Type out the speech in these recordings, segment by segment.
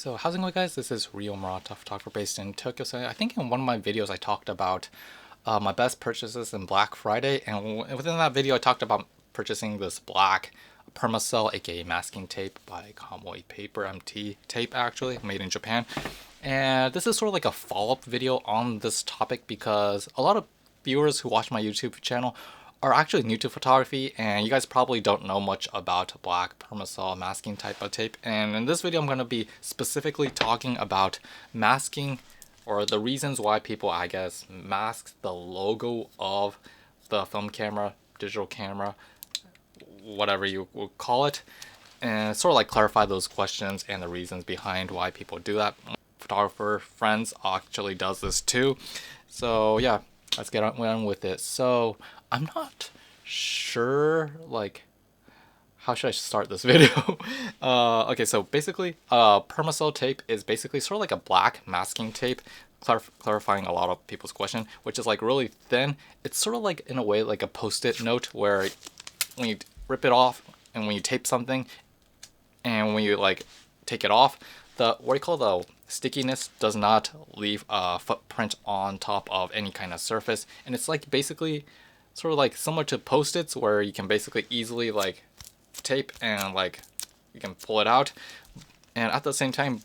So how's it going, guys? This is Rio Murata, photographer based in Tokyo. So I think in one of my videos I talked about my best purchases in Black Friday, and within that video I talked about purchasing this black Permacell, aka masking tape by Kamui Paper MT tape, actually made in Japan. And this is sort of like a follow-up video on this topic because a lot of viewers who watch my YouTube channel are actually new to photography, and you guys probably don't know much about black Permacell masking type of tape. And in this video I'm going to be specifically talking about masking, or the reasons why people, I guess, mask the logo of the film camera, digital camera, whatever you would call it, and sort of like clarify those questions and the reasons behind why people do that. Photographer friends actually does this too. So yeah, let's get on with it. So I'm not sure, like, how should I start this video? Okay, so basically, Permacell tape is basically sort of like a black masking tape, clarifying a lot of people's question, which is like really thin. It's sort of like, in a way, like a post-it note where when you rip it off and when you tape something and when you like take it off, the what do you call the stickiness does not leave a footprint on top of any kind of surface, and it's like basically sort of like similar to post-its where you can basically easily like tape and like you can pull it out, and at the same time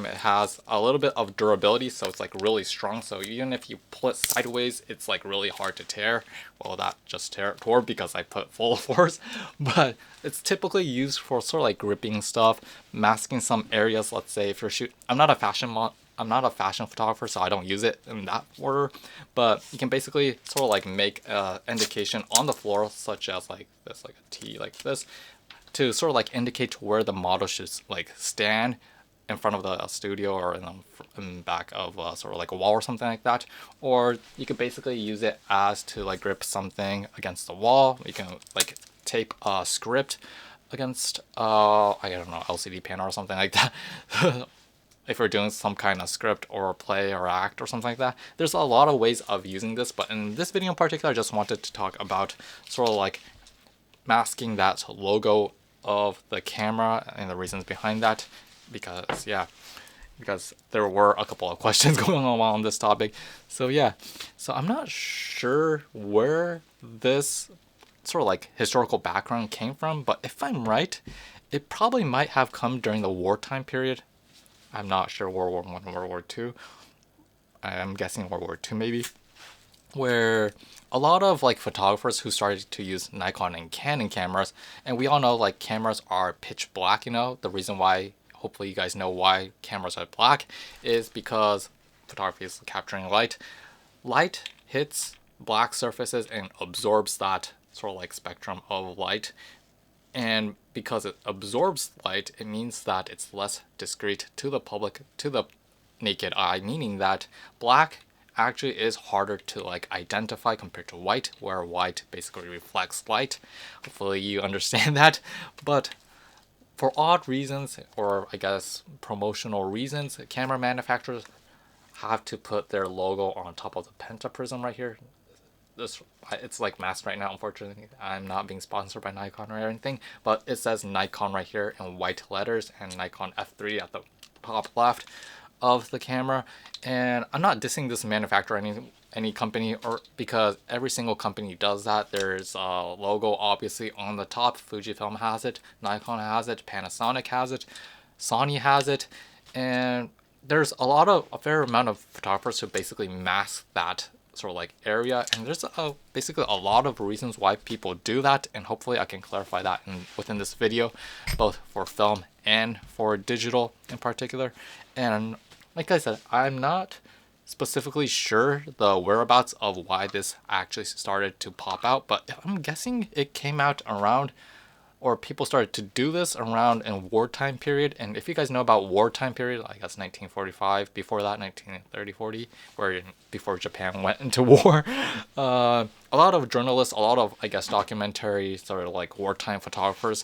it has a little bit of durability, so it's like really strong, so even if you pull it sideways it's like really hard to tear. Well, that just tore because I put full force, but it's typically used for sort of like gripping stuff, masking some areas. Let's say if you're I'm not a fashion photographer, so I don't use it in that order, but you can basically sort of like make an indication on the floor, such as like this, like a T like this, to sort of like indicate where the model should like stand in front of the studio or in back of sort of like a wall or something like that. Or you could basically use it as to like grip something against the wall. You can like tape a script against I don't know, LCD panel or something like that. If you're doing some kind of script or play or act or something like that. There's a lot of ways of using this, but in this video in particular I just wanted to talk about sort of like masking that logo of the camera and the reasons behind that, because there were a couple of questions going on this topic. So yeah, so I'm not sure where this sort of like historical background came from, but if I'm right, it probably might have come during the wartime period. I'm not sure, World War I, World War II. I'm guessing World War II maybe, where a lot of like photographers who started to use Nikon and Canon cameras, and we all know like cameras are pitch black. The reason why, hopefully you guys know why cameras are black, is because photography is capturing light. Light hits black surfaces and absorbs that sort of like spectrum of light, and because it absorbs light, it means that it's less discreet to the public, to the naked eye, meaning that black actually is harder to like identify compared to white, where white basically reflects light. Hopefully you understand that. But for odd reasons, or I guess promotional reasons, camera manufacturers have to put their logo on top of the pentaprism right here. It's like masked right now, unfortunately. I'm not being sponsored by Nikon or anything, but it says Nikon right here in white letters and Nikon F3 at the top left of the camera. And I'm not dissing this manufacturer, any company, or because every single company does that. There's a logo obviously on the top. Fujifilm has it, Nikon has it, Panasonic has it, Sony has it, and there's a fair amount of photographers who basically mask that sort of like area, and there's basically a lot of reasons why people do that, and hopefully I can clarify that within this video, both for film and for digital in particular. And like I said, I'm not specifically sure the whereabouts of why this actually started to pop out, but I'm guessing it came out around, or people started to do this around in wartime period. And if you guys know about wartime period, I guess 1945, before that 1930-40, before Japan went into war, a lot of journalists, a lot of, I guess, documentary sort of like wartime photographers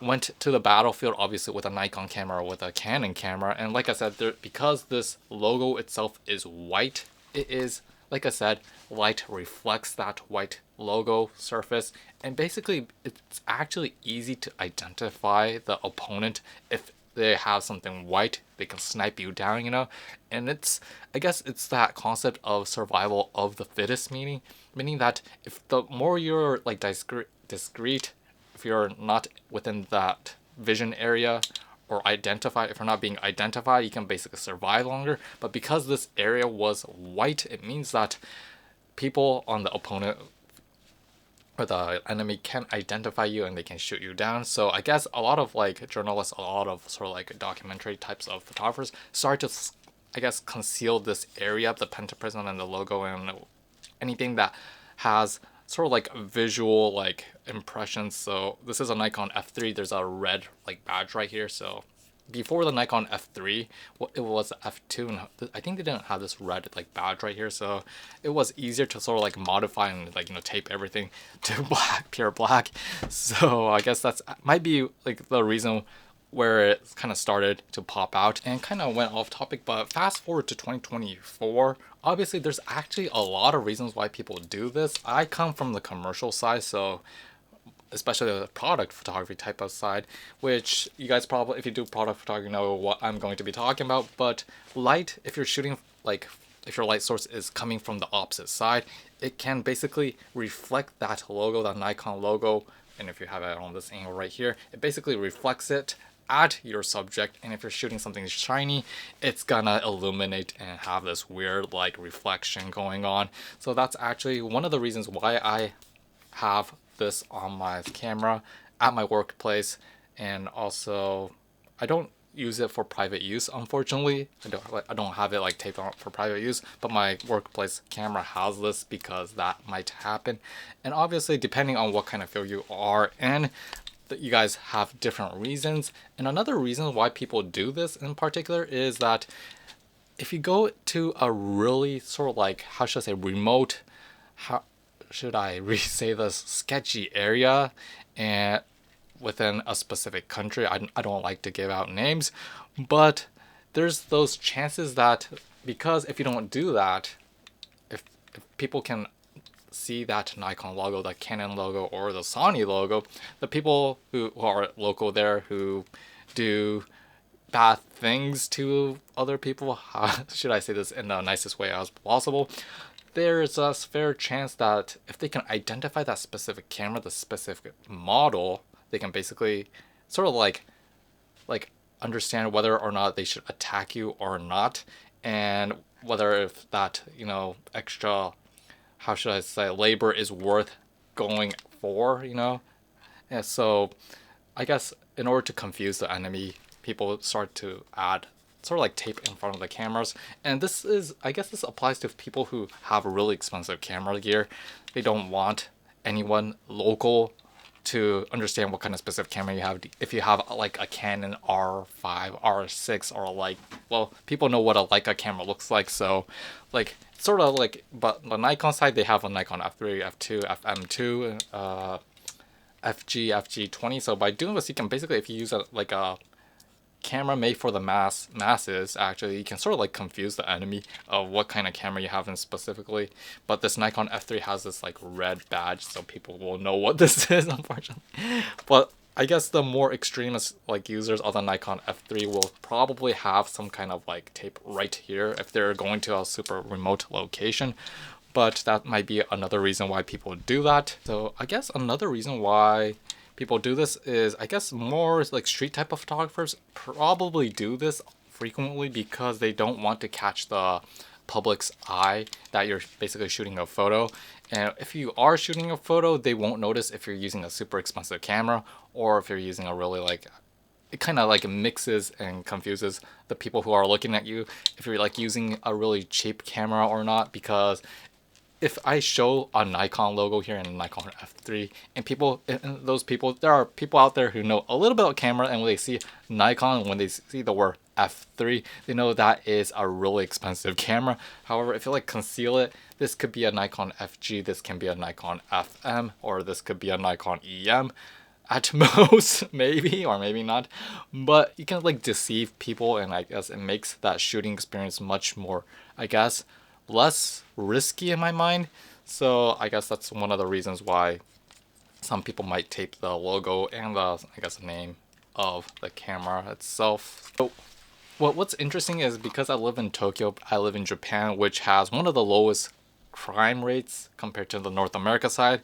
went to the battlefield, obviously with a Nikon camera or with a Canon camera. And like I said, because this logo itself is white, it is, like I said, light reflects that white logo surface, and basically it's actually easy to identify the opponent if they have something white, they can snipe you down, you know. And I guess it's that concept of survival of the fittest, meaning that if the more you're like discreet, if you're not within that vision area or identified, if you're not being identified, you can basically survive longer. But because this area was white, it means that people on the opponent or the enemy can identify you and they can shoot you down. So I guess a lot of like journalists, a lot of sort of like documentary types of photographers start to, I guess, conceal this area, the pentaprism and the logo and anything that has sort of like visual like impressions. So this is a Nikon F3. There's a red like badge right here. So before the Nikon F3, it was F2, and I think they didn't have this red like badge right here, so it was easier to sort of like modify and like, you know, tape everything to black, pure black. So I guess that's might be like the reason where it kind of started to pop out and kind of went off topic. But fast forward to 2024, obviously there's actually a lot of reasons why people do this. I come from the commercial side, so especially the product photography type of side, which you guys probably, if you do product photography, know what I'm going to be talking about. But light, if you're shooting, like if your light source is coming from the opposite side, it can basically reflect that logo, that Nikon logo. And if you have it on this angle right here, it basically reflects it at your subject. And if you're shooting something shiny, it's gonna illuminate and have this weird like reflection going on. So that's actually one of the reasons why I have this on my camera at my workplace. And also I don't use it for private use, unfortunately. I don't have it like taped on for private use, but my workplace camera has this because that might happen. And obviously depending on what kind of field you are in, that you guys have different reasons. And another reason why people do this in particular is that if you go to a really sort of like, how should I say, remote, how should I say this, sketchy area and within a specific country, I don't like to give out names, but there's those chances that, because if you don't do that, if people can see that Nikon logo, the Canon logo, or the Sony logo, the people who are local there who do bad things to other people, how should I say this in the nicest way as possible, there's a fair chance that if they can identify that specific camera, the specific model, they can basically sort of like understand whether or not they should attack you or not, and whether if that, you know, extra, how should I say, labor is worth going for, you know. Yeah, so I guess in order to confuse the enemy, people start to add sort of like tape in front of the cameras. And this is, I guess this applies to people who have really expensive camera gear. They don't want anyone local to understand what kind of specific camera you have. If you have like a Canon R5, R6, or like, well, people know what a Leica camera looks like, so like sort of like, but the Nikon side, they have a Nikon F3, F2, FM2, FG20. So by doing this, you can basically, if you use a camera made for the masses, actually you can sort of like confuse the enemy of what kind of camera you have in specifically. But this Nikon F3 has this like red badge, so people will know what this is, unfortunately. But I guess the more extremist like users of the Nikon F3 will probably have some kind of like tape right here if they're going to a super remote location. But that might be another reason why people do that. So I guess another reason why people do this is, I guess, more like street type of photographers probably do this frequently because they don't want to catch the public's eye that you're basically shooting a photo. And if you are shooting a photo, they won't notice if you're using a super expensive camera or if you're using a really like, it kind of like mixes and confuses the people who are looking at you if you're like using a really cheap camera or not. Because if I show a Nikon logo here in Nikon F3, and those people, there are people out there who know a little bit of camera, and when they see Nikon, when they see the word F3, they know that is a really expensive camera. However, if you like conceal it, this could be a Nikon FG, this can be a Nikon FM, or this could be a Nikon EM at most, maybe, or maybe not. But you can like deceive people, and I guess it makes that shooting experience much more, I guess, less risky in my mind. So I guess that's one of the reasons why some people might tape the logo and the, I guess, name of the camera itself. So what's interesting is because I live in Tokyo, I live in Japan, which has one of the lowest crime rates compared to the North America side.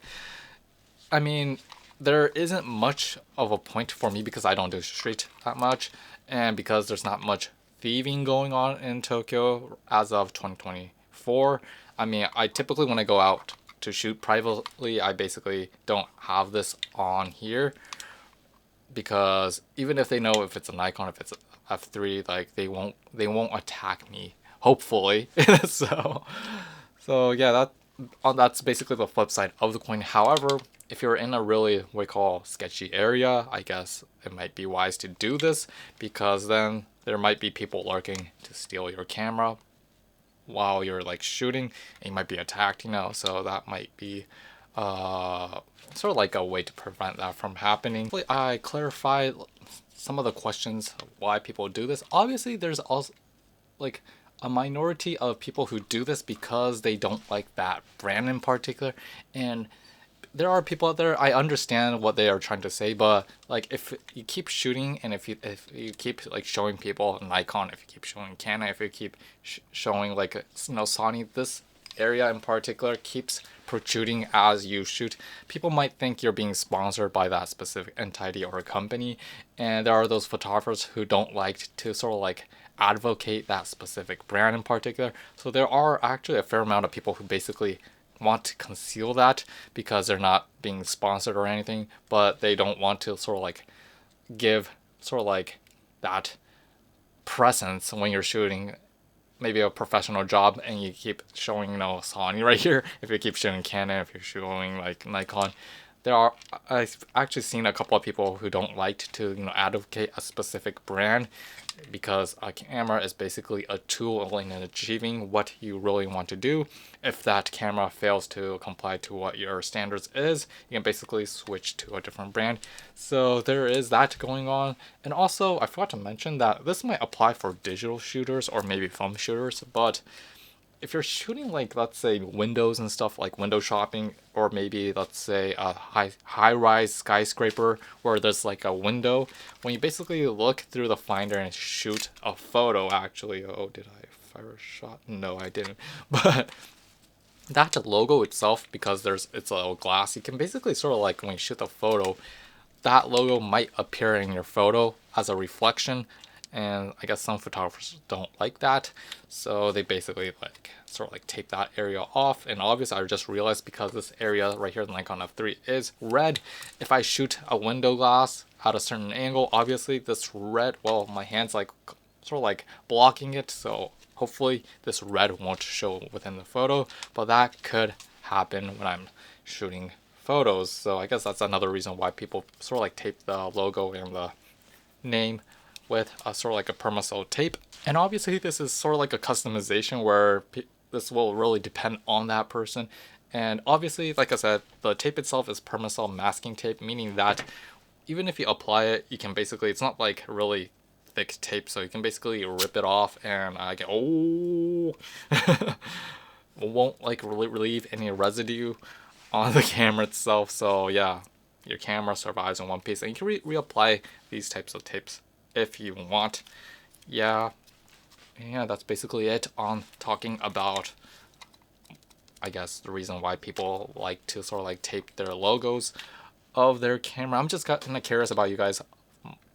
I mean, there isn't much of a point for me because I don't do street that much, and because there's not much thieving going on in Tokyo as of 2024. I mean, I typically, when I go out to shoot privately, I basically don't have this on here because even if they know if it's a Nikon, if it's a F3, like they won't attack me. Hopefully, so yeah, that's basically the flip side of the coin. However, if you're in a really what we call sketchy area, I guess it might be wise to do this because then there might be people lurking to steal your camera while you're like shooting and you might be attacked, so that might be sort of like a way to prevent that from happening. I clarified some of the questions why people do this. Obviously there's also like a minority of people who do this because they don't like that brand in particular, and there are people out there. I understand what they are trying to say, but like if you keep shooting and if you keep like showing people Nikon, if you keep showing Canon, if you keep showing like Sony, this area in particular keeps protruding as you shoot, people might think you're being sponsored by that specific entity or company, and there are those photographers who don't like to sort of like advocate that specific brand in particular. So there are actually a fair amount of people who basically want to conceal that because they're not being sponsored or anything, but they don't want to sort of like give sort of like that presence when you're shooting maybe a professional job and you keep showing Sony right here. If you keep showing Canon, if you're showing like Nikon, I've actually seen a couple of people who don't like to advocate a specific brand because a camera is basically a tool in achieving what you really want to do. If that camera fails to comply to what your standards is, you can basically switch to a different brand. So there is that going on. And also, I forgot to mention that this might apply for digital shooters or maybe film shooters, but if you're shooting like, let's say, windows and stuff, like window shopping, or maybe let's say a high-rise skyscraper where there's like a window, when you basically look through the finder and shoot a photo, actually, oh, did I fire a shot? No, I didn't. But that logo itself, because it's a little glass, you can basically sort of like when you shoot the photo, that logo might appear in your photo as a reflection, and I guess some photographers don't like that, so they basically like sort of like tape that area off. And obviously I just realized because this area right here, the Nikon F3 is red, if I shoot a window glass at a certain angle, obviously this red, well, my hand's like sort of like blocking it, so hopefully this red won't show within the photo, but that could happen when I'm shooting photos. So I guess that's another reason why people sort of like tape the logo and the name with a sort of like a Permacel tape. And obviously this is sort of like a customization where this will really depend on that person. And obviously, like I said, the tape itself is Permacel masking tape, meaning that even if you apply it, you can basically, it's not like really thick tape, so you can basically rip it off and won't like really relieve any residue on the camera itself. So yeah, your camera survives in one piece, and you can reapply these types of tapes if you want. Yeah, that's basically it on talking about, I guess, the reason why people like to sort of like tape their logos of their camera. I'm just kind of curious about you guys.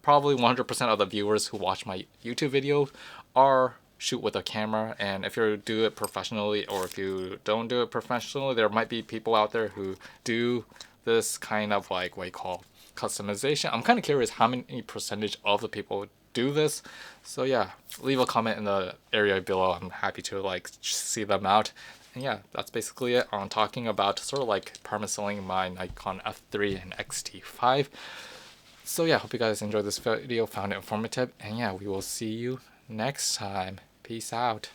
Probably 100% of the viewers who watch my YouTube video are shoot with a camera, and if you do it professionally or if you don't do it professionally, there might be people out there who do this kind of like what you call customization. I'm kind of curious how many percentage of the people do this. So yeah, leave a comment in the area below. I'm happy to like see them out. And yeah, that's basically it on talking about sort of like permacelling my Nikon F3 and XT-5. So yeah, hope you guys enjoyed this video, found it informative, and yeah, we will see you next time. Peace out.